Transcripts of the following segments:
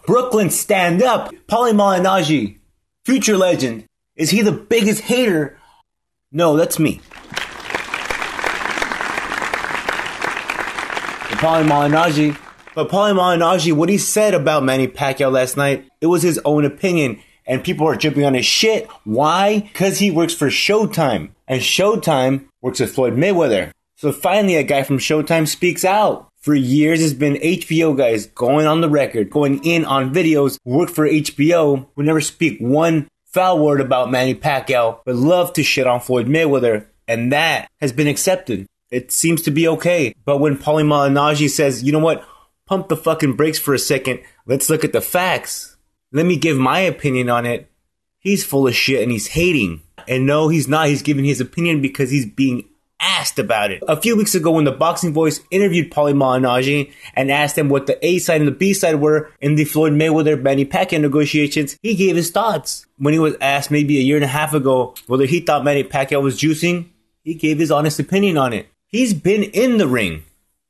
Brooklyn, stand up. Paulie Maliganggi, future legend. Is he the biggest hater? No, that's me. Paulie Maliganggi, what he said about Manny Pacquiao last night, it was his own opinion. And people are jumping on his shit. Why? Because he works for Showtime. And Showtime works with Floyd Mayweather. So finally a guy from Showtime speaks out. For years it's been HBO guys going on the record, going in on videos, who work for HBO, who never speak one foul word about Manny Pacquiao, but love to shit on Floyd Mayweather. And that has been accepted. It seems to be okay. But when Paulie Maliganggi says, you know what, pump the fucking brakes for a second, let's look at the facts. Let me give my opinion on it. He's full of shit and he's hating. And no, he's not. He's giving his opinion because he's being asked about it. A few weeks ago when the Boxing Voice interviewed Paulie Maliganggi and asked him what the A side and the B side were in the Floyd Mayweather-Manny Pacquiao negotiations, he gave his thoughts. When he was asked maybe a year and a half ago whether he thought Manny Pacquiao was juicing, he gave his honest opinion on it. He's been in the ring.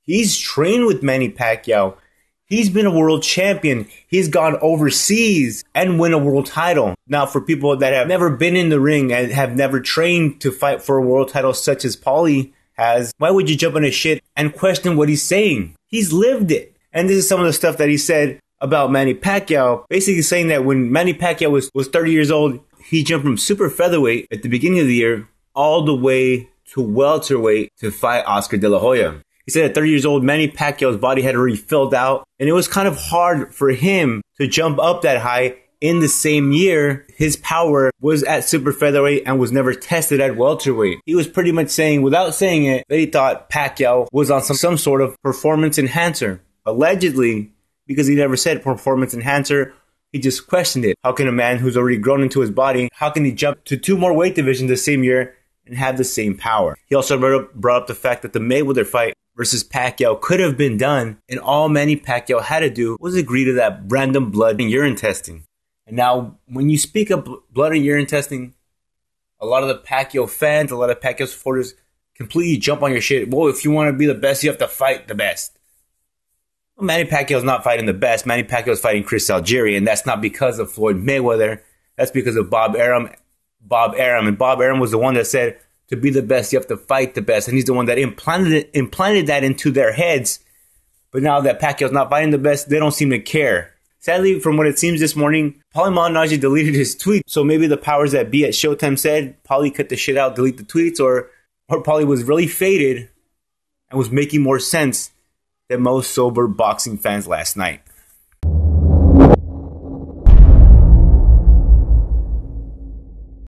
He's trained with Manny Pacquiao. He's been a world champion. He's gone overseas and win a world title. Now, for people that have never been in the ring and have never trained to fight for a world title such as Paulie has, why would you jump on his shit and question what he's saying? He's lived it. And this is some of the stuff that he said about Manny Pacquiao, basically saying that when Manny Pacquiao was 30 years old, he jumped from super featherweight at the beginning of the year all the way to welterweight to fight Oscar De La Hoya. He said at 30 years old, Manny Pacquiao's body had already filled out, and it was kind of hard for him to jump up that high in the same year. His power was at super featherweight and was never tested at welterweight. He was pretty much saying, without saying it, that he thought Pacquiao was on some sort of performance enhancer. Allegedly, because he never said performance enhancer, he just questioned it. How can a man who's already grown into his body, how can he jump to 2 more weight divisions the same year and have the same power? He also brought up the fact that the Mayweather fight versus Pacquiao could have been done, and all Manny Pacquiao had to do was agree to that random blood and urine testing. And now, when you speak of blood and urine testing, a lot of the Pacquiao fans, a lot of Pacquiao supporters completely jump on your shit. Well, if you want to be the best, you have to fight the best. Well, Manny Pacquiao's not fighting the best. Manny Pacquiao's fighting Chris Algieri, and that's not because of Floyd Mayweather. That's because of Bob Arum. And Bob Arum was the one that said, to be the best, you have to fight the best. And he's the one that implanted that into their heads. But now that Pacquiao's not fighting the best, they don't seem to care. Sadly, from what it seems this morning, Paulie Maliganggi deleted his tweet. So maybe the powers that be at Showtime said, Paulie cut the shit out, delete the tweets, or Paulie was really faded and was making more sense than most sober boxing fans last night.